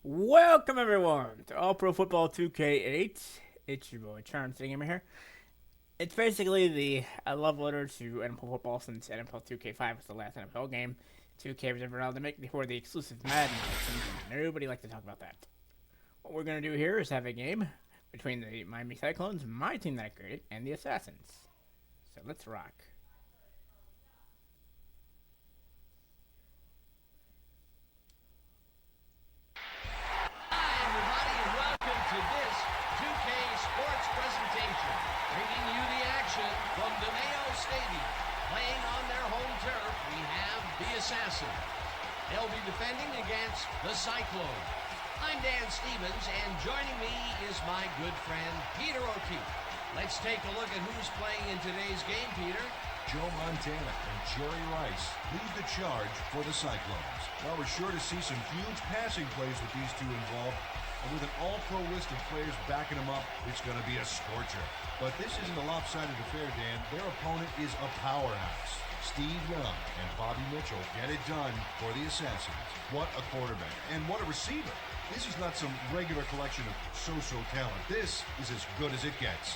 Welcome everyone to All Pro Football 2K8. It's your boy Charm sitting over here. It's basically the love letter to NFL football since NFL 2K5 was the last NFL game 2K was ever allowed to make before the exclusive Madden license, and nobody likes to talk about that. What we're going to do here is have a game between the Miami Cyclones, my team that I created, and the Assassins. So let's rock. From DeMayo Stadium, playing on their home turf, we have the Assassins. They'll be defending against the Cyclones. I'm Dan Stevens, and joining me is my good friend, Peter O'Keefe. Let's take a look at who's playing in today's game, Peter. Joe Montana and Jerry Rice lead the charge for the Cyclones. Well, we're sure to see some huge passing plays with these two involved. And with an all-pro list of players backing them up, it's going to be a scorcher. But this isn't a lopsided affair, Dan. Their opponent is a powerhouse. Steve Young and Bobby Mitchell get it done for the Assassins. What a quarterback, and what a receiver. This is not some regular collection of so-so talent. This is as good as it gets.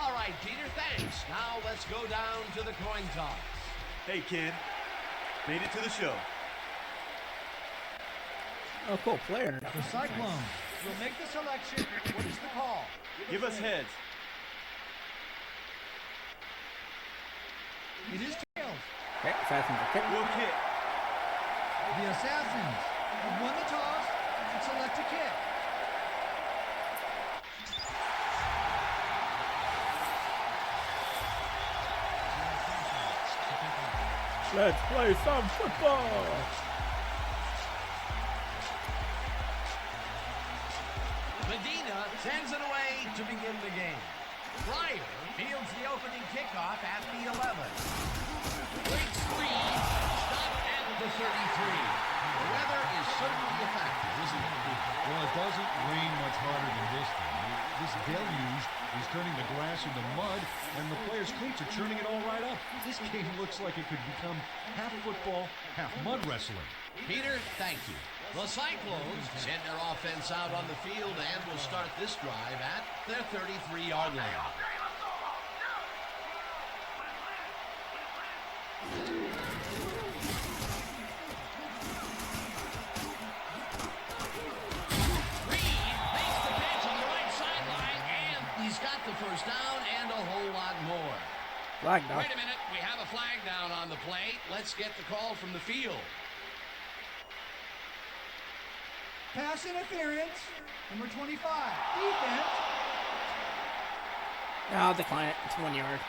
All right, Peter, thanks. Now let's go down to the coin toss. Hey, kid. Made it to the show. Oh, cool player. The Cyclones will make the selection. What is the call? Give us heads. It is tails. Okay, Assassins are kick. We'll kick. The Assassins have won the toss and select a kick. Let's play some football. Medina sends it away to begin the game. Pryor fields the opening kickoff at the 11. Great screen, stopped at the 33. The weather is certainly a factor, isn't it? Well, it doesn't rain much harder than this thing. This deluge is turning the grass into mud, and the players' cleats are churning it all right up. This game looks like it could become half football, half mud wrestling. Peter, thank you. The Cyclones send their offense out on the field and will start this drive at their 33-yard line. Reed makes the catch on the right sideline, and he's got the first down and a whole lot more. Flag down. Wait a minute, we have a flag down on the play. Let's get the call from the field. Pass interference. Number 25. Defense. I'll decline it. It's 1 yard.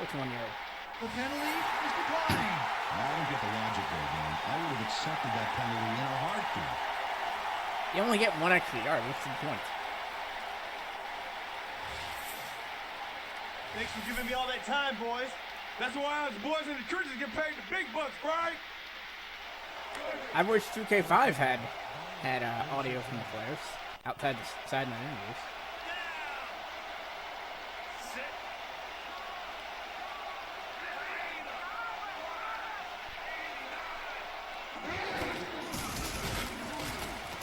It's 1 yard. The penalty is declined. I don't get the logic there, Dan. I would have accepted that penalty in a heartbeat. You only get 1 extra yard. What's the point? Thanks for giving me all that time, boys. That's why us boys in the churches get paid the big bucks, right? I wish 2K5 had audio from the players outside the sideline interviews.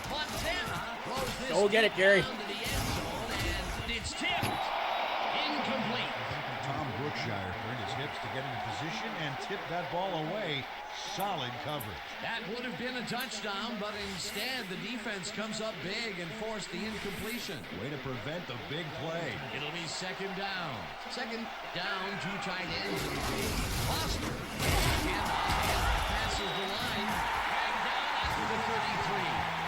Montana throws this Go get it, Gary. down to the end zone, and it's tipped. Incomplete. Tom Brookshire turned his hips to get into position and tipped that ball away. Solid coverage. That would have been a touchdown, but instead the defense comes up big and forced the incompletion. Way to prevent the big play. It'll be second down. Second down, two tight ends in the game. Foster passes the line. Dragged down after the 33.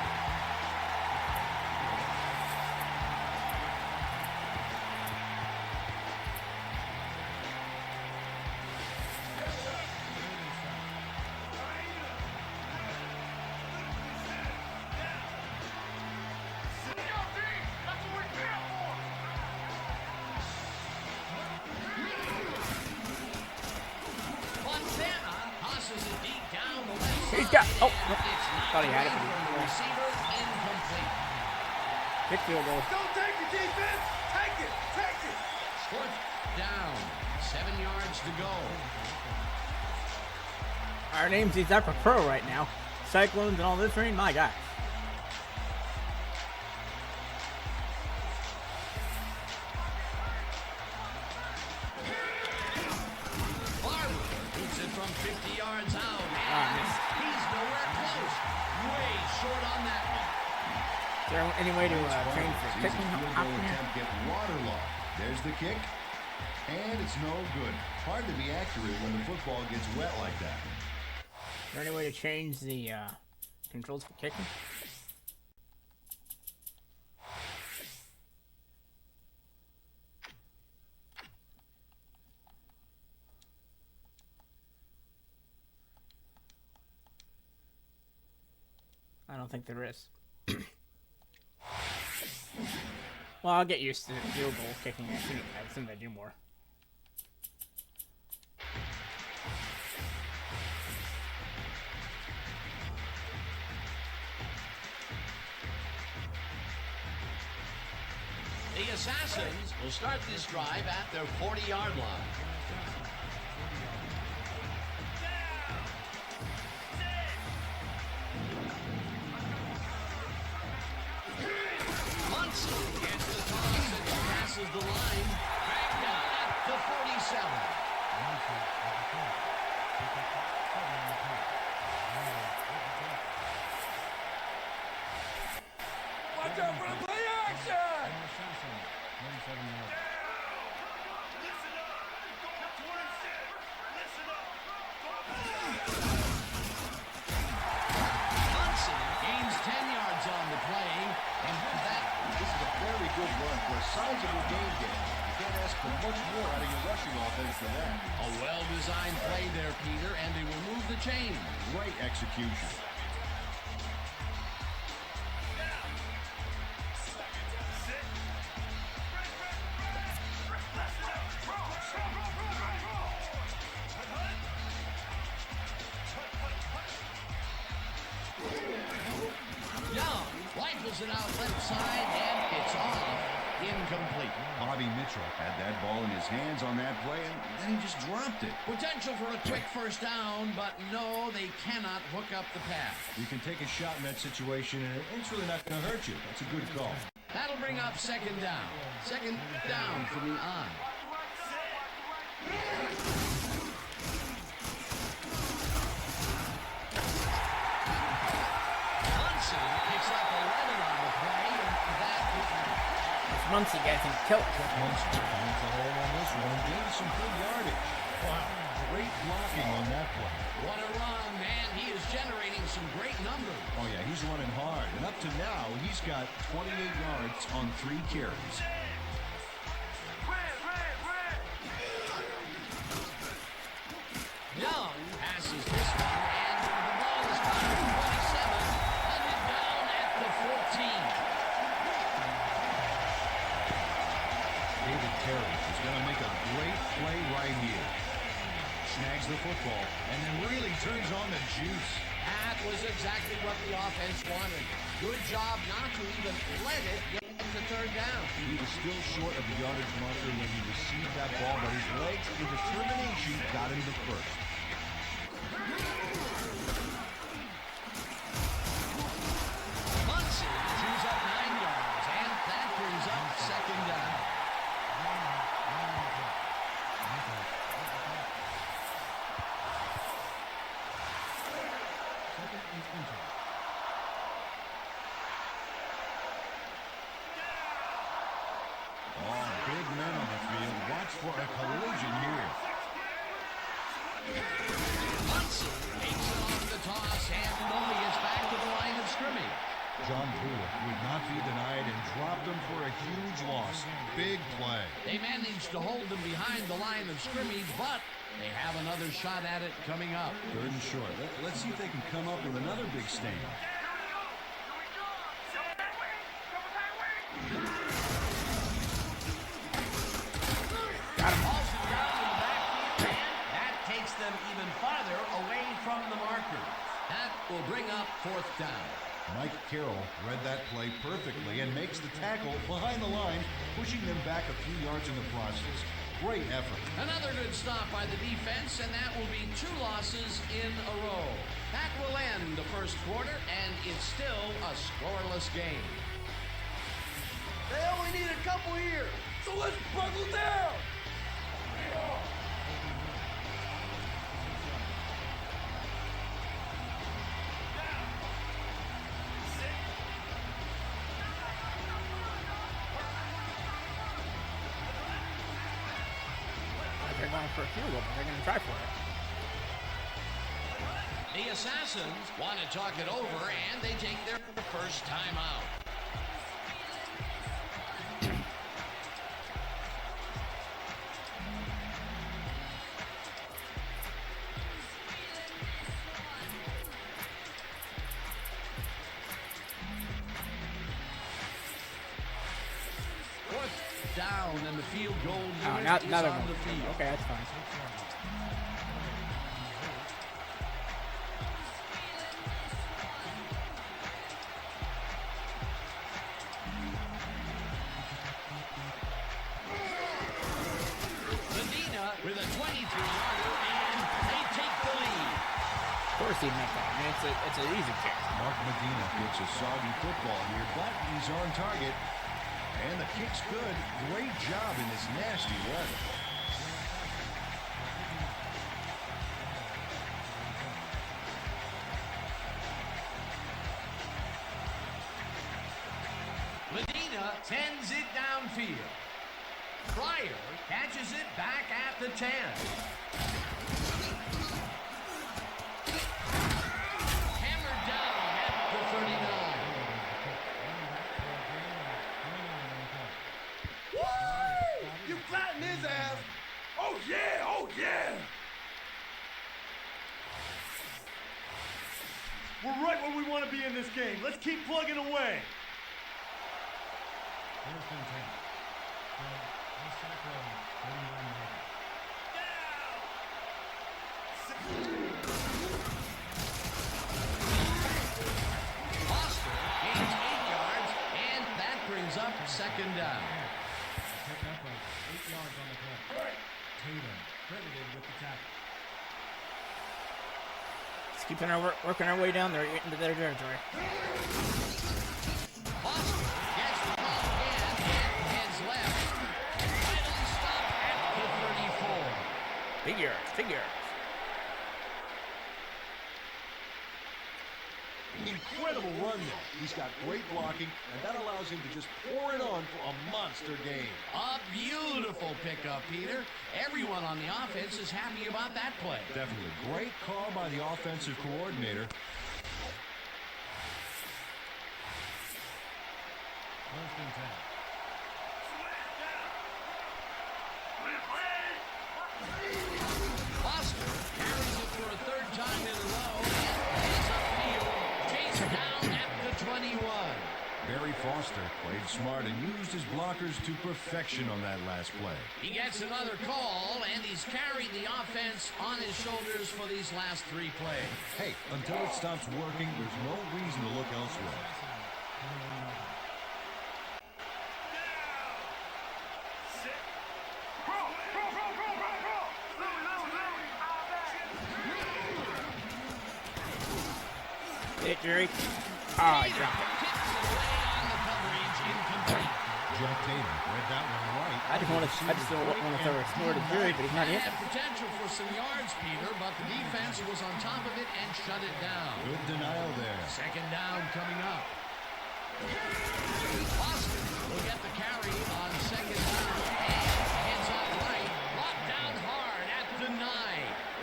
Montana tosses it deep down the left He's side. got. Oh, and it's not thought he had it. the receiver incomplete. Kick field goal. Don't take it, defense! Take it! Take it! Fourth down. 7 yards to go. Our names he's up for pro right now. Cyclones and all this rain, my God. there any way to change the Sees kicking his field option goal here? attempt get waterlogged. There's the kick, and it's no good. Hard to be accurate when the football gets wet like that. Is there any way to change the controls for kicking? I don't think there is. Well, I'll get used to field goal kicking as soon as I do more. The Assassins will start this drive at their 40-yard line. Munson gets the toss and passes the line. Back down at the 47. Watch out for the play action! Munson gains 10 yards on the play, and with that, This is a very good run for a sizable game game. You can't ask for much more out of your rushing offense than that. a well-designed play there, Peter, and they will move the chain. Great execution. Young rifles it out left side, and it's off. Incomplete. Bobby Mitchell had that ball in his hands on that play, and then he just dropped it. Potential for a quick first down, but no, they cannot hook up the pass. You can take a shot in that situation, and it's really not going to hurt you. That's a good call. That'll bring up second down. Second down from the eye. Munson picks up 11 on the play, and that This Muncie guy can kill it. Munson finds the hole on this one and gains some good yardage. Wow, great blocking on that play. what a run, man. He is generating some great numbers. Oh, yeah, he's running hard. And up to now, he's got 28 yards on 3 carries. Young passes this one, and the ball is caught at 27, hunted down at the 14. David Terry is going to make a great play right here. Snags the football and then really turns on the juice. That was exactly what the offense wanted. Good job not to even let it get to third down. He was still short of the yardage marker when he received that ball, but his legs and determination got him the first. Munson chews up 9 yards, and that brings up second down. Oh, big men on the field. Watch for a collision here. Munson takes it off the toss and only gets back to the line of scrimmage. John Bullock would not be denied and dropped him for a huge loss. Big play. They managed to hold them behind the line of scrimmage, but they have another shot at it coming up. Third and short. Let's see if they can come up with another big stand. Balls the ground in the backfield, and that takes them even farther away from the marker. That will bring up fourth down. Mike Carroll read that play perfectly and makes the tackle behind the line, pushing them back a few yards in the process. Great effort. Another good stop by the defense, and that will be 2 losses in a row. That will end the first quarter, and it's still a scoreless game. They only need a couple here, so let's buckle down! trying for a field goal, but they're going to try for it. The Assassins want to talk it over, and they take their first timeout. Fourth down, and the field goal unit is on the field. Okay, that's fine. With a 23-yarder, and they take the lead. Of course he meant that. I mean, it's an easy kick. Mark Medina kicks a soggy football here, but he's on target. And the kick's good. Great job in this nasty weather. Medina sends it downfield. Pryor catches it back at the 10. Hammered down at the 39. Woo! You flattened his ass. Oh, yeah. Oh, yeah. We're right where we want to be in this game. Let's keep plugging away. Foster gains 8 yards, and that brings up second down. Pick up 8 yards on the play. Tatum credited with the tackle. Just keeping working our way down there into their territory. Foster gets the ball again and heads left. Finally stopped at the 34. Big yards, big yards. Incredible run there. He's got great blocking, and that allows him to just pour it on for a monster game. A beautiful pickup, Peter. Everyone on the offense is happy about that play. Definitely. Great call by the offensive coordinator. First and 10. Foster carries it for a third time in a row and he's upfield. Chased down at the 21. Barry Foster played smart and used his blockers to perfection on that last play. He gets another call, and he's carried the offense on his shoulders for these last 3 plays. Hey, until it stops working, there's no reason to look elsewhere. Hit Jerry. Oh, he dropped it. Tips it away on the coverage, incomplete. Jack Tatum read that one right. I just don't want to throw a score to Jerry, but he's not Had hitting. potential for some yards, Peter, but the defense was on top of it and shut it down. Good denial there. Second down coming up. Foster will get the carry on second down and heads up right. Brought down hard at the 9.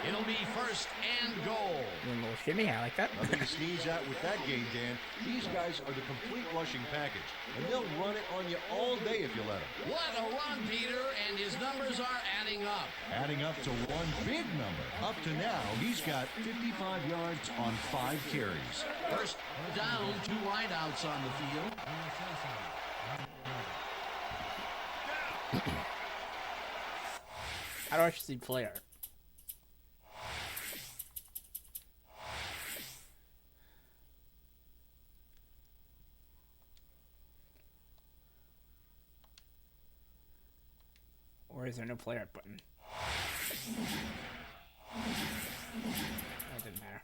It'll be first and goal. Doing a little shimmy, I like that. Nothing to sneeze at with that game, Dan. These guys are the complete rushing package, and they'll run it on you all day if you let them. What a run, Peter, and his numbers are adding up. Adding up to one big number. Up to now, he's got 55 yards on 5 carries. First down, 2 wideouts on the field. How do I see player? Or is there no player button? That didn't matter.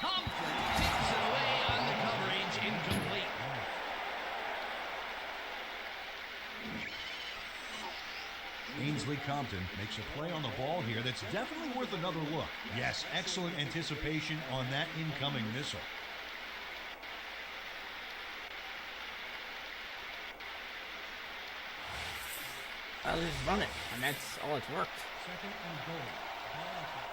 Thompson tips it away on the coverage, incomplete. Haynes Wesley Compton makes a play on the ball here that's definitely worth another look. Yes, excellent anticipation on that incoming missile. I'll just run it, and that's all it's worked. Second and goal. Ball at the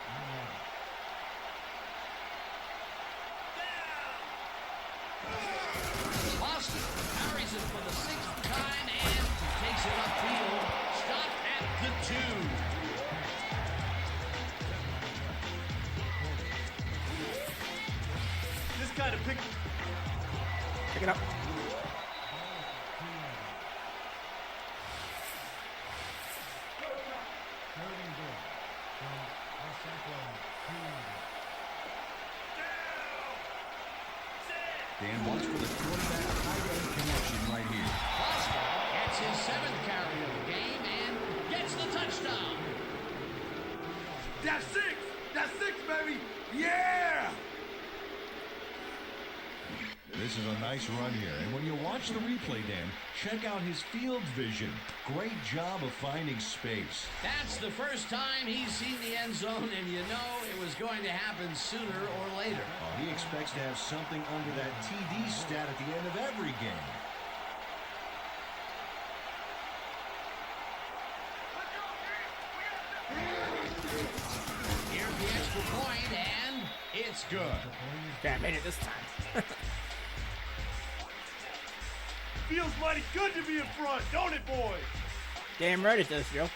1. Boston carries it for the 6th time and takes it upfield. Stopped at the 2. This kind of pick. Pick it up. Third and goal from the Cyclones. 2. Dan wants for the quarterback tight end connection right here. Boston gets his 7th carry of the game and gets the touchdown. That's 6. That's 6, baby. Yeah. This is a nice run here. And when you watch the replay, Dan, check out his field vision. Great job of finding space. That's the first time he's seen the end zone, and you know it was going to happen sooner or later. He expects to have something under that TD stat at the end of every game. Here's the extra point, and it's good. Yeah, I made it this time. Feels mighty good to be in front, don't it, boys? Damn right it does, Joe.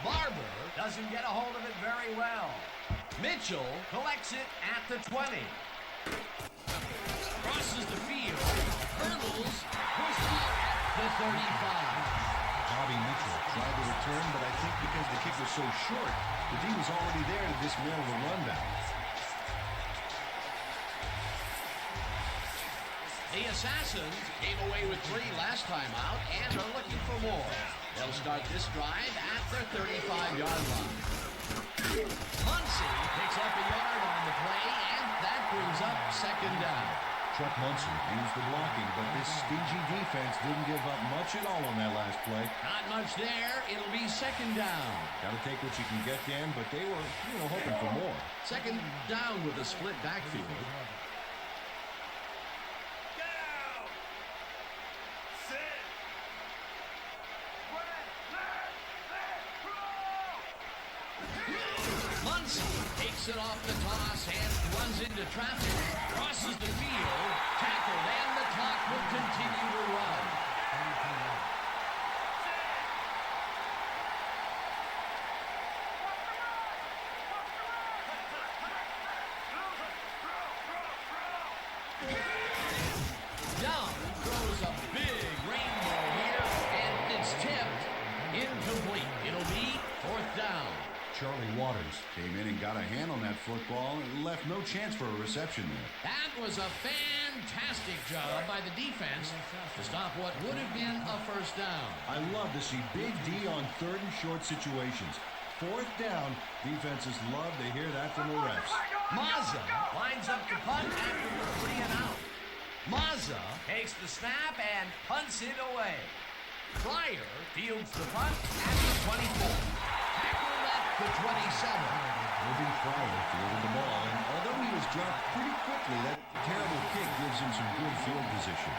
Barber doesn't get a hold of it very well. Mitchell collects it at the 20. Crosses the field, hurdles, pushed out at the 35. Bobby Mitchell tried to return, but I think because the kick was so short, the D was already there to dismantle the run back. The Assassins came away with 3 last time out and are looking for more. They'll start this drive at their 35-yard line. Muncy picks up a yard on the play, and that brings up 2nd down. Chuck Munson used the blocking, but this stingy defense didn't give up much at all on that last play. Not much there. It'll be 2nd down. Got to take what you can get, Dan, but they were, hoping for more. 2nd down with a split backfield. Muncy takes it off the toss and runs into traffic, crosses the field, tackled, and the clock will continue to run. Young throws a big rainbow here, and it's tipped incomplete. It'll be 4th down. Charlie Waters came in and got a hand on that football and left no chance for a reception there. That was a fantastic job by the defense to stop what would have been a 1st down. I love to see Big D on 3rd and short situations. 4th down, defenses love to hear that from the refs. Mazza lines up the punt after the 3 and out. Mazza takes the snap and punts it away. Pryor fields the punt at the 24. Tackled at the 27. Irving Pryor fielded the ball, and although he was dropped pretty quickly, that terrible kick gives him some good field position.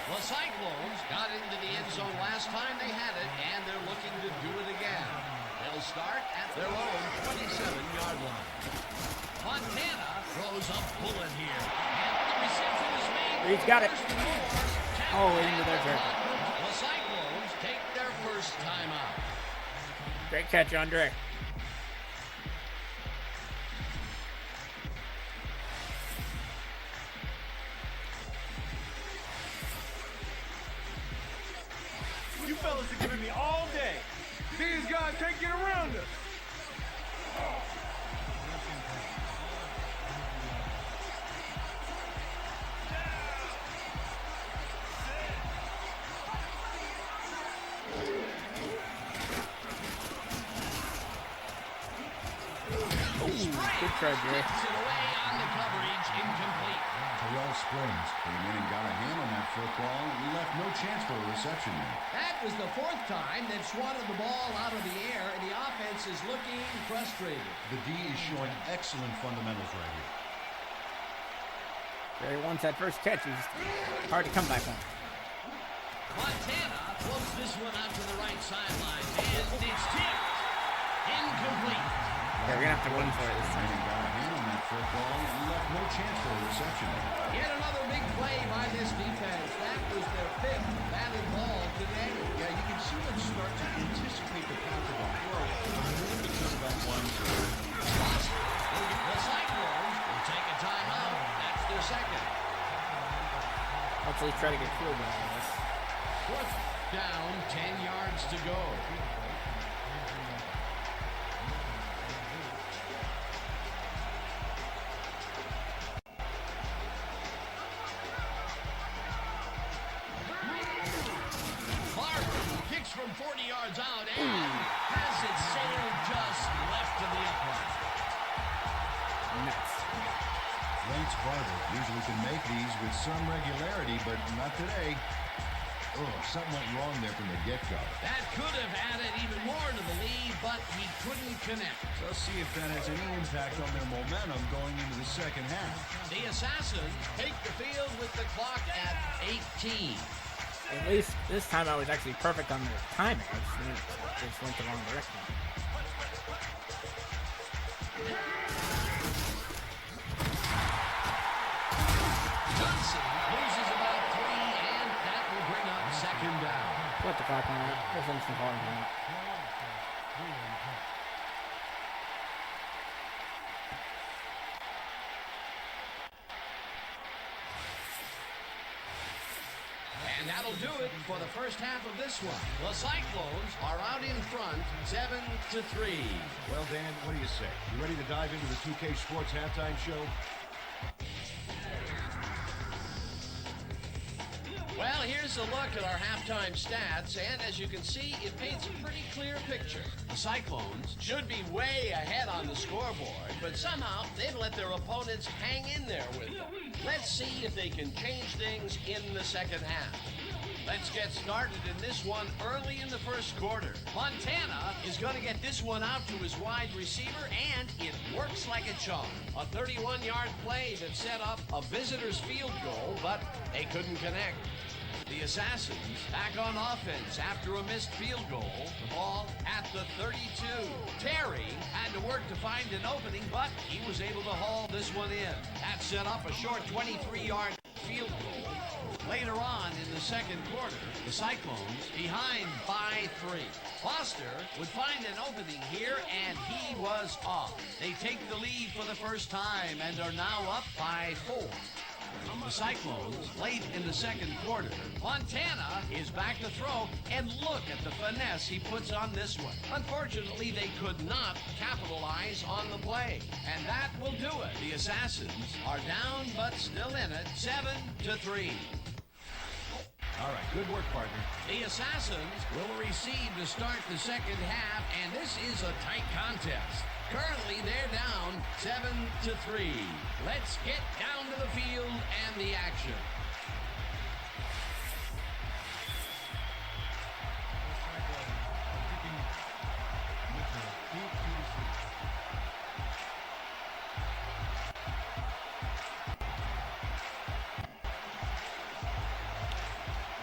The Cyclones got into the end zone last time they had it, and they're looking to do it again. They'll start at their own 27-yard line. Montana throws a bullet here, and the reception is made. He's got it. Oh, into their territory. The Cyclones take their first time out. Great catch, Andre. You fellas are giving me all day. These guys can't get around us. Good try, Jerry. Gets it away on the coverage, incomplete. Terrell Springs came in and got a hand on that football. We left no chance for a reception there. That was the fourth time they've swatted the ball out of the air, and the offense is looking frustrated. The D is showing excellent fundamentals right here. Jerry wants that first catch. It's hard to come back on. Montana floats this one out to the right sideline, and it's tipped. Incomplete. They're going to have to run for it this time. And got a hand on that football. We left no chance for a reception there. Yet another big play by this defense. That was their fifth batted ball today. Yeah, you can see them start to anticipate the path of the throw because of that one. The Cyclones will take a timeout. That's their second. Hopefully try to get field goal on this. Fourth down, 10 yards to go. From 40 yards out and has it sailed just left to the upright. Nuts. Lance Barber usually can make these with some regularity, but not today. Oh, something went wrong there from the get-go. That could have added even more to the lead, but he couldn't connect. Let's see if that has any impact on their momentum going into the second half. The Assassins take the field with the clock at 18. At least this time I was actually perfect on the timing. I just went the wrong direction. Johnson loses about 3, and that will bring up second down. What the clock on that? There's instant calling on that. And that'll do it for the first half of this one. The Cyclones are out in front, 7-3. Well, Dan, what do you say? You ready to dive into the 2K Sports halftime show? Well, here's a look at our halftime stats, and as you can see, it paints a pretty clear picture. The Cyclones should be way ahead on the scoreboard, but somehow they've let their opponents hang in there with them. Let's see if they can change things in the second half. Let's get started in this one early in the first quarter. Montana is going to get this one out to his wide receiver, and it works like a charm. A 31-yard play that set up a visitor's field goal, but they couldn't connect. The Assassins back on offense after a missed field goal. The ball at the 32. Terry had to work to find an opening, but he was able to haul this one in. That set up a short 23-yard field goal. Later on in the second quarter, the Cyclones behind by 3. Foster would find an opening here, and he was off. They take the lead for the first time and are now up by 4. The Cyclones late in the second quarter. Montana is back to throw, and look at the finesse he puts on this one. Unfortunately, they could not capitalize on the play, and that will do it. The Assassins are down but still in it, 7-3. All right, good work, partner. The Assassins will receive to start the second half, and this is a tight contest. Currently, they're down 7-3. Let's get down to the field and the action.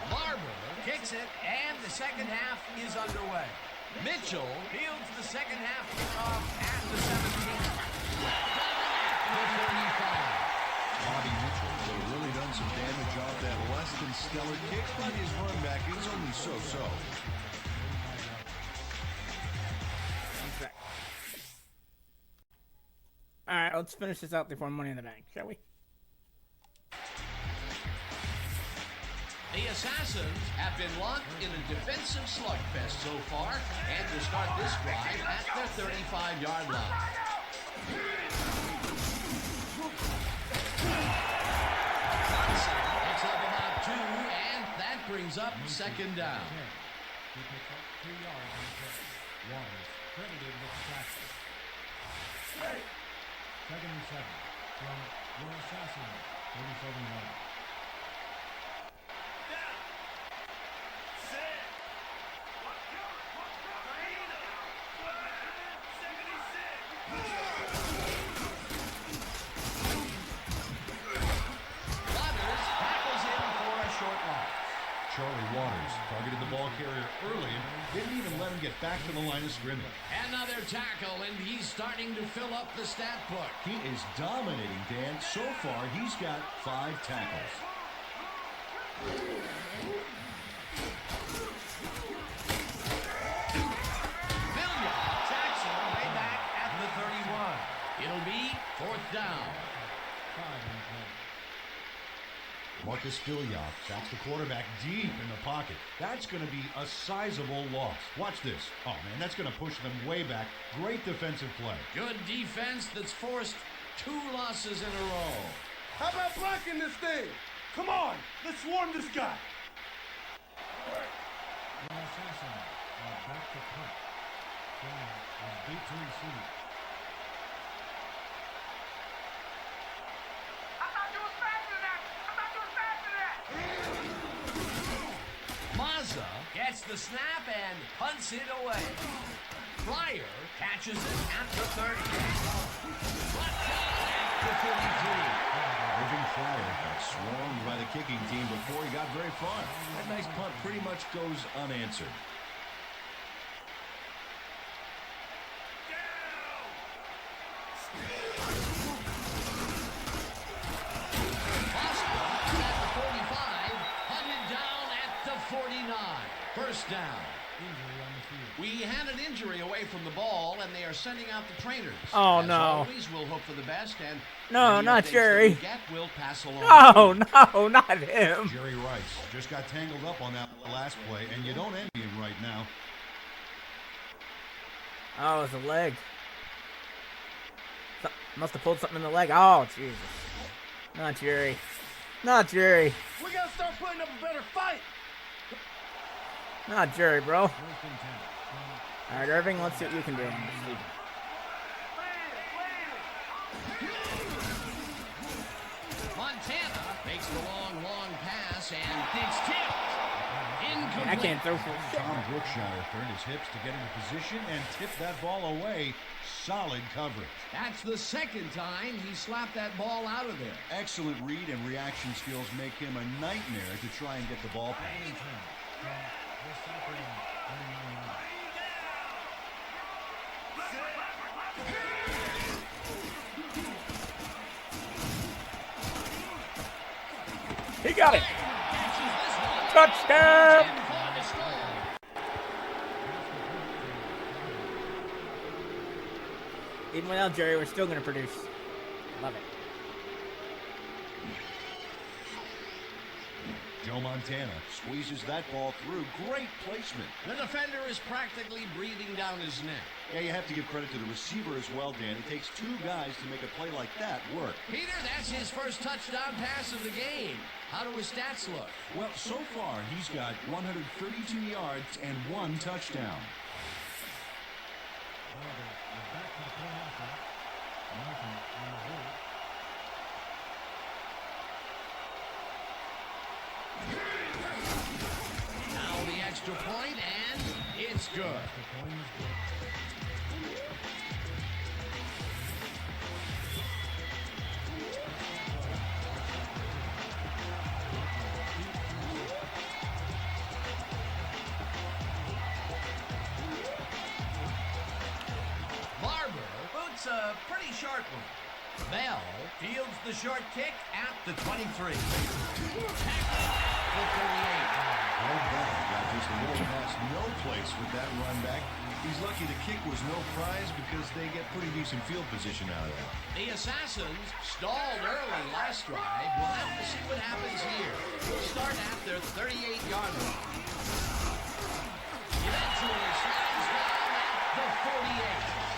Barber kicks it, and the second half is underway. Mitchell fields the second half kickoff at the 17. The 35. Bobby Mitchell has really done some damage off that less than stellar kick, but his run back is only so-so. All right, let's finish this out before Money in the Bank, shall we? The Assassins have been locked in a defensive slugfest so far, and to start this drive at their 35-yard line. Picks up about 2, and that brings up second down. He picks up 2 yards on the play. Waters credited with the tackle. Second and 7 from your assassin, 37 yards. Waters tackles him for a short loss. Charlie Waters targeted the ball carrier early and didn't even let him get back to the line of scrimmage. Another tackle, and he's starting to fill up the stat book. He is dominating, Dan. So far, he's got 5 tackles. Villian attacks him way back at the 31. It'll be 4th down. 5 on the play. Marcus Filiop sacks the quarterback deep in the pocket. That's going to be a sizable loss. Watch this. Oh, man, that's going to push them way back. Great defensive play. Good defense that's forced 2 losses in a row. How about blocking this thing? Come on, let's swarm this guy. Your assassin back to punt. Flag is beat to receive. Mazza gets the snap and punts it away. Fryer catches it at the 30. Brought down at the 43. Irving Fryer got swarmed by the kicking team before he got very far. That nice punt pretty much goes unanswered. Boston is at the 45, hunted down at the 49. First down. Injury on the field. We had an injury away from the ball, and they are sending out the trainers. Oh, As no. always, we'll hope for the best, and No, any not updates that Jerry. we get, we'll pass along. No, no, not him. Jerry Rice just got tangled up on that last play, and you don't envy him right now. Oh, it's a leg. Must have pulled something in the leg. Oh, Jesus. Not Jerry. Not Jerry. We gotta start putting up a better fight. Not Jerry, bro. First and 10 from All right, Irving, let's see what you can do. Montana makes the long pass, and it's tipped. Incomplete. I can't throw for Tom Brookshire turned his hips to get into position and tipped that ball away. Solid coverage. That's the second time he slapped that ball out of there. Excellent read and reaction skills make him a nightmare to try and get the ball Second past. and 10 from the Cyclones, 39 yards. He got it. Catches this one. Touchdown. And for the score. Even without Jerry, we're still going to produce. Love it. Joe Montana squeezes that ball through. Great placement. The defender is practically breathing down his neck. Yeah, you have to give credit to the receiver as well, Dan. It takes 2 guys to make a play like that work. Peter, that's his first touchdown pass of the game. How do his stats look? Well, so far, he's got 132 yards and 1 touchdown. However, we're back to the point after. Martin on the hold. Now the extra point, and it's good. The point is good. Barber boots a pretty short one. Bell fields the short kick at the 23. Tackling at the 38. Greg Bell got just a little past no place with that run back. He's lucky the kick was no prize because they get pretty decent field position out of that. The Assassins stalled early last drive. We'll have to see what happens here. We'll start at their 38-yard line. Eventually slides down at the 48.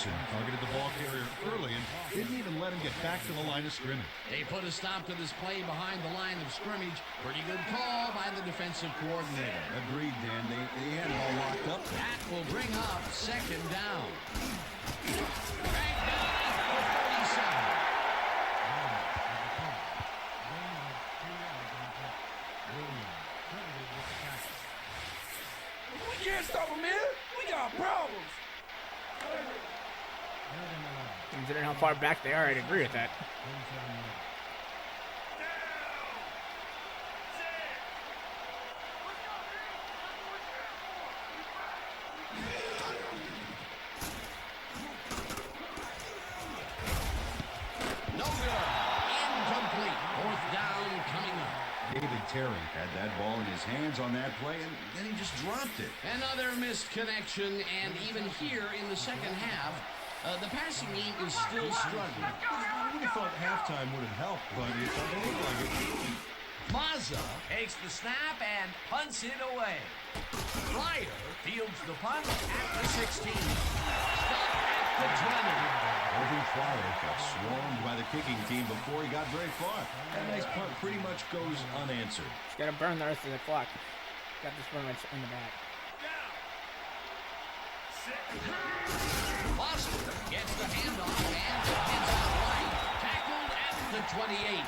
Jackson targeted the ball carrier early and didn't even let him get back to the line of scrimmage. They put a stop to this play behind the line of scrimmage. Pretty good call by the defensive coordinator. Agreed, Dan. They had it all locked up. That will bring up second down. Right down at the 47. We can't stop him, man. We got problems. Considering how far back they are, I'd agree with that. No good. Incomplete. Fourth down coming up. David Terry had that ball in his hands on that play, and then he just dropped it. Another missed connection, and even here in the second half, the passing game is still struggling. I would have thought halftime would have helped, but it doesn't look like it. Mazza takes the snap and punts it away. Fryer fields the punt at the 16. Stop at the 20. Irving Fryer got swarmed by the kicking team before he got very far. That nice punt pretty much goes unanswered. Just gotta burn the rest of the clock. Got this one in the back. Foster gets the handoff and gets out right. Tackled at the 28.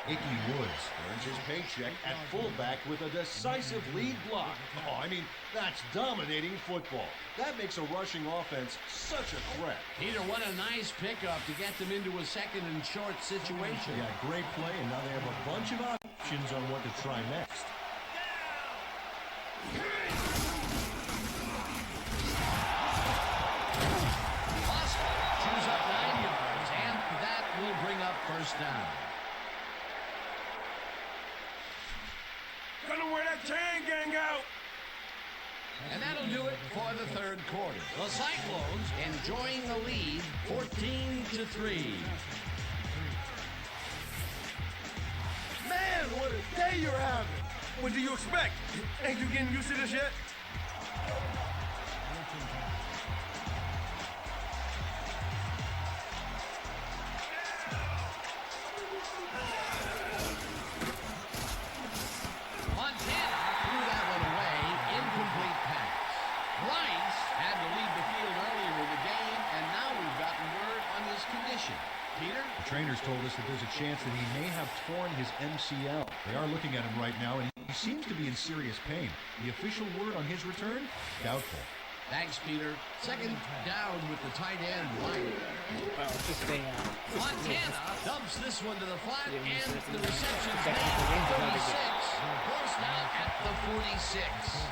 Icky Woods earns his paycheck at fullback with a decisive lead block. Oh, I mean, that's dominating football. That makes a rushing offense such a threat. Peter, what a nice pickup to get them into a second and short situation. Yeah, great play, and now they have a bunch of options on what to try next. Foster chews up 9 yards, and that will bring up first down. Gonna wear that chain gang out. And that'll do it for the third quarter. The Cyclones enjoying the lead, 14-3. Man, what a day you're having. What do you expect? Ain't you getting used to this yet? Montana threw that one away. Incomplete pass. Rice had to leave the field earlier in the game, and now we've gotten word on his condition. Peter? The trainers told us that there's a chance that he may have torn his MCL. They are looking at him right now, and he seems to be in serious pain. The official word on his return? Doubtful. Thanks, Peter. Second down with the tight end, White. Well, it's just a Montana dumps this one to the flat, Yeah, and it's the just reception's a- made the game's for another 36. Forced out at the 46.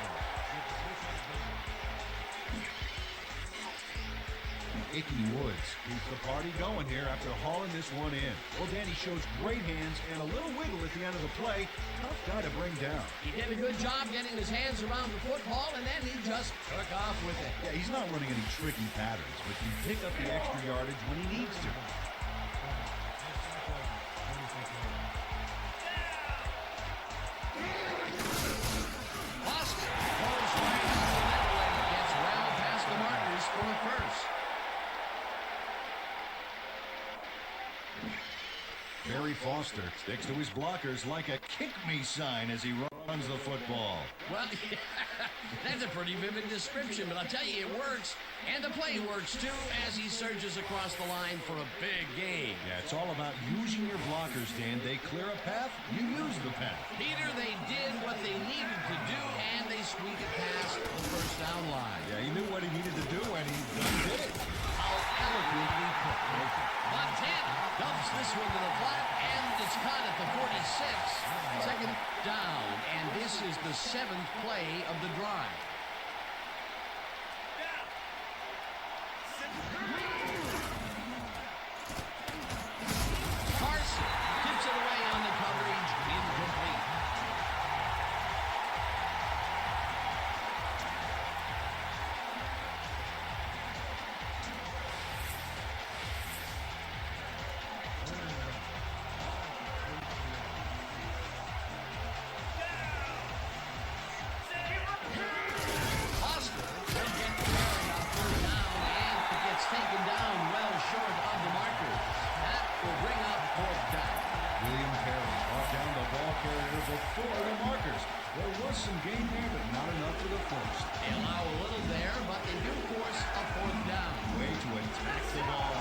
Icky Woods keeps the party going here after hauling this one in. Well, Danny shows great hands and a little wiggle at the end of the play. Tough guy to bring down. He did a good job getting his hands around the football, and then he just took off with it. Yeah, he's not running any tricky patterns, but can pick up the extra yardage when he needs to. Foster goes right on the middle and gets well past the markers for a first. Barry Foster sticks to his blockers like a kick-me sign as he runs the football. Well, that's a pretty vivid description, but I'll tell you, it works. And the play works, too, as he surges across the line for a big gain. Yeah, it's all about using your blockers, Dan. They clear a path, you use the path. Peter, they did what they needed to do, and they squeaked it past the first down line. Yeah, he knew what he needed to do, and he did it. How eloquently put. Montana dumps this one to the flat, and it's caught at the 46. Second down, and this is the 7th play of the drive. Carson tips it away on the coverage, incomplete. William Perry brought down the ball carrier before the markers. There was some gain there, but not enough for the first. They allow a little there, but they do force a fourth down. Way to attack the ball.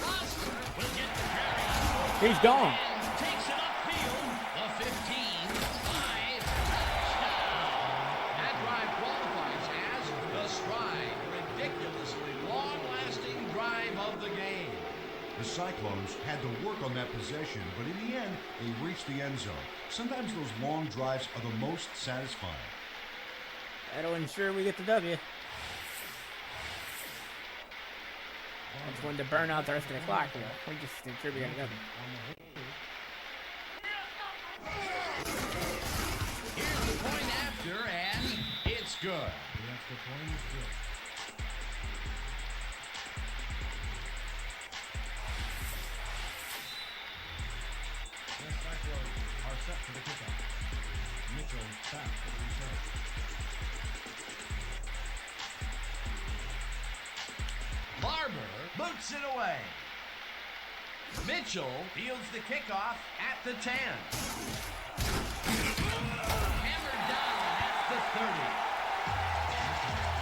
Foster will get the carry. He's gone. And takes it upfield. The 15-5 touchdown. That drive qualifies as the stride. Ridiculously long-lasting drive of the game. The Cyclones had to work on that possession, but in the end, they reached the end zone. Sometimes those long drives are the most satisfying. That'll ensure we get the W. That's when to burn out the rest of the clock, though. We just ensure we get a W. Here's the point after, and it's good. The extra point is good. The Cyclones are set for the kickoff. Mitchell back for the return. Barber boots it away. Mitchell fields the kickoff at the 10. Hammered down at the 30.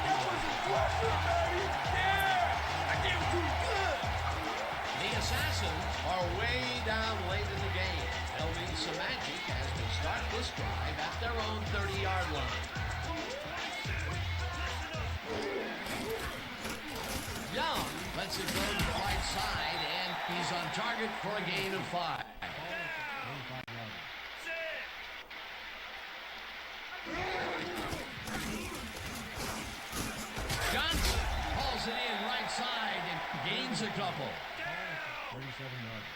That was aggressive, baby! Yeah! I gave it to you good! The Assassins are way down late in the game. They'll need some magic as they start this drive at their own 30-yard line. Young lets it go to the right side, and he's on target for a gain of 5. Johnson hauls it in right side and gains a couple. 37 yards.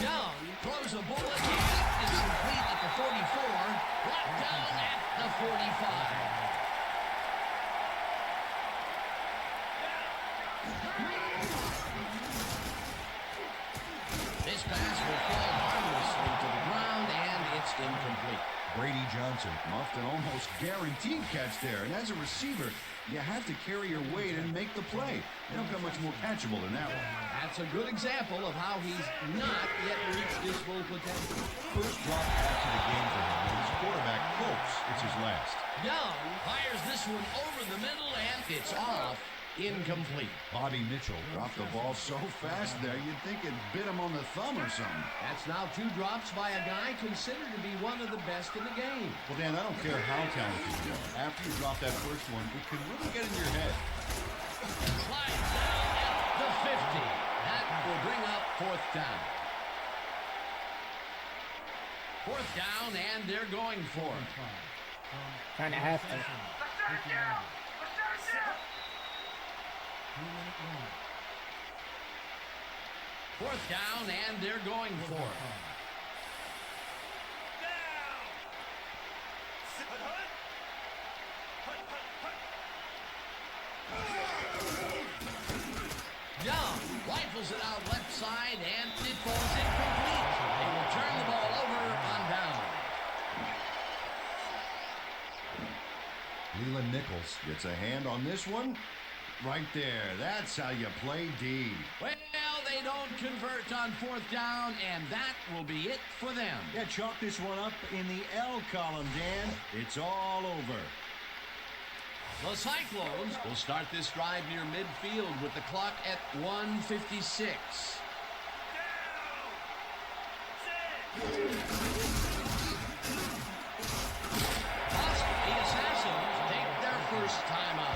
Young throws a bullet and is complete at the 44, brought down at the 45. This pass will fall harmlessly to the ground, and it's incomplete. Brady Johnson muffed an almost guaranteed catch there. And as a receiver, you have to carry your weight and make the play. They don't come much more catchable than that one. That's a good example of how he's not yet reached his full potential. First drop back to the game for him. When his quarterback hopes it's his last. Young fires this one over the middle, and it's off. Incomplete. Bobby Mitchell dropped the ball so fast there, you'd think it bit him on the thumb or something. That's now 2 drops by a guy considered to be one of the best in the game. Well, Dan, I don't care how talented you are. After you drop that first one, it can really get in your head. Slides down at the 50. That will bring up 4th down. 4th down, and they're going for it. Kind of have to. 4th down, and they're going for it. Young rifles it out left side, and it falls incomplete. They will turn the ball over on down. Leland Nichols gets a hand on this one. Right there. That's how you play D. Well, they don't convert on 4th down, and that will be it for them. Yeah, chalk this one up in the L column, Dan. It's all over. The Cyclones will start this drive near midfield with the clock at 1:56. The Assassins take their first time out.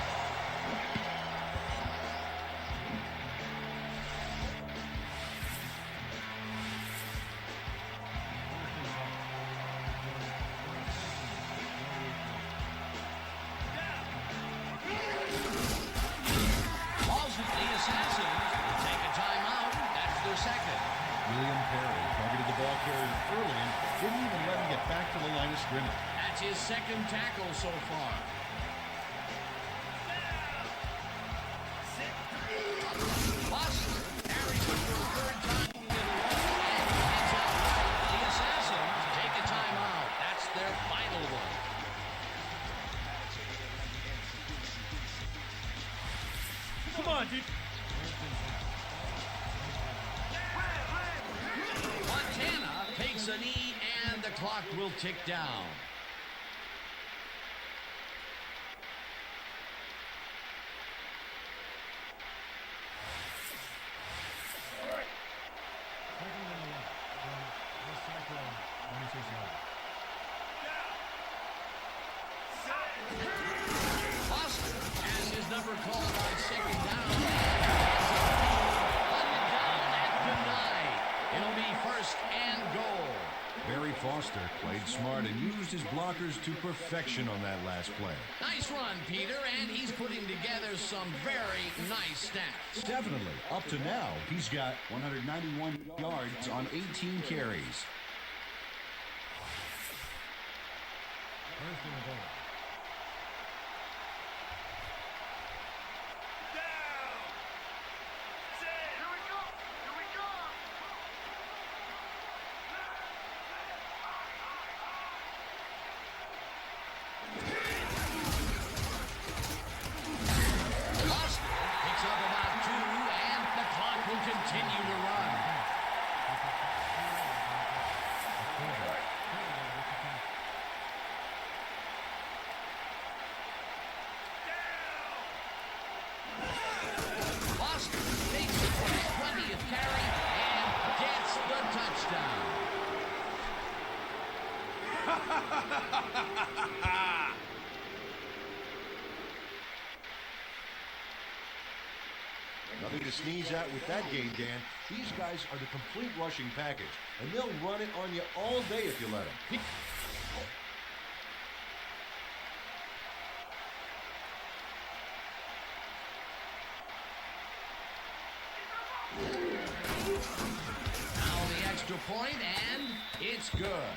William Perry targeted the ball carrier early and didn't even let him get back to the line of scrimmage. That's his 2nd tackle so far. Foster carries it for a 3rd time in a row, and gets out. The Assassins take a timeout. That's their final one. Come on, on, dude. Montana takes a knee, and the clock will tick down. Second and 11 from the Cyclone. 26 yards. Foster has his number called on second down. Hunted down and denied. It'll be first and goal. Barry Foster played smart and used his blockers to perfection on that last play. Nice run, Peter, and he's putting together some very nice stats. Definitely. Up to now, he's got 191 yards on 18 carries. First and goal. Foster picks up about 2, and the clock will continue to run. Foster takes it for his 20th carry and gets the touchdown. Nothing to sneeze at with that game, Dan. These guys are the complete rushing package, and they'll run it on you all day if you let them. Now the extra point, and it's good.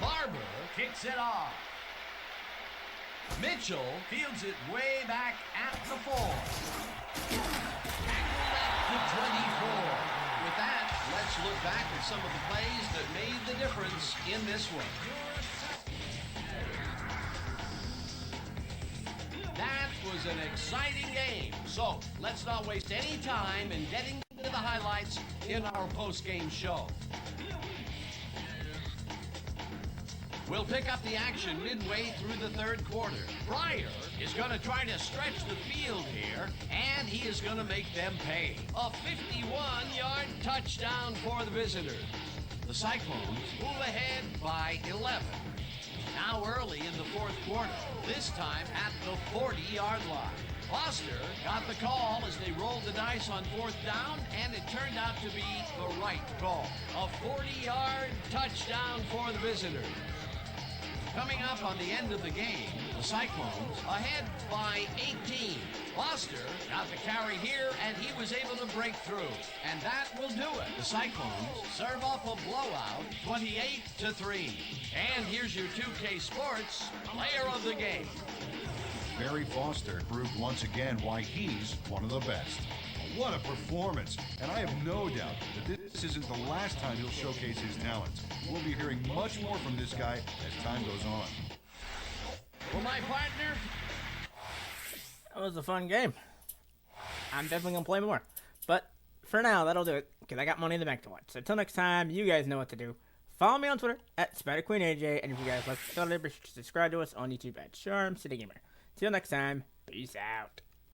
Barber kicks it off. Mitchell fields it way back at the 4. Tackled at the 24. With that, let's look back at some of the plays that made the difference in this one. That was an exciting game. So let's not waste any time in getting to the highlights in our post-game show. We'll pick up the action midway through the third quarter. Pryor is going to try to stretch the field here, and he is going to make them pay. A 51-yard touchdown for the visitors. The Cyclones move ahead by 11. Now early in the fourth quarter, this time at the 40-yard line. Foster got the call as they rolled the dice on fourth down, and it turned out to be the right call. A 40-yard touchdown for the visitors. Coming up on the end of the game, the Cyclones ahead by 18. Foster got the carry here, and he was able to break through. And that will do it. The Cyclones serve up a blowout, 28-3. And here's your 2K Sports Player of the Game. Barry Foster proved once again why he's one of the best. What a performance! And I have no doubt that this isn't the last time he'll showcase his talents. We'll be hearing much more from this guy as time goes on. For my partner, That was a fun game. I'm definitely going to play more. But for now, that'll do it, because I got Money in the Bank to watch. So until next time, you guys know what to do. Follow me on Twitter at SpiderQueenAJ, and if you guys like the show, subscribe to us on YouTube at Charm City Gamer. Till next time, peace out.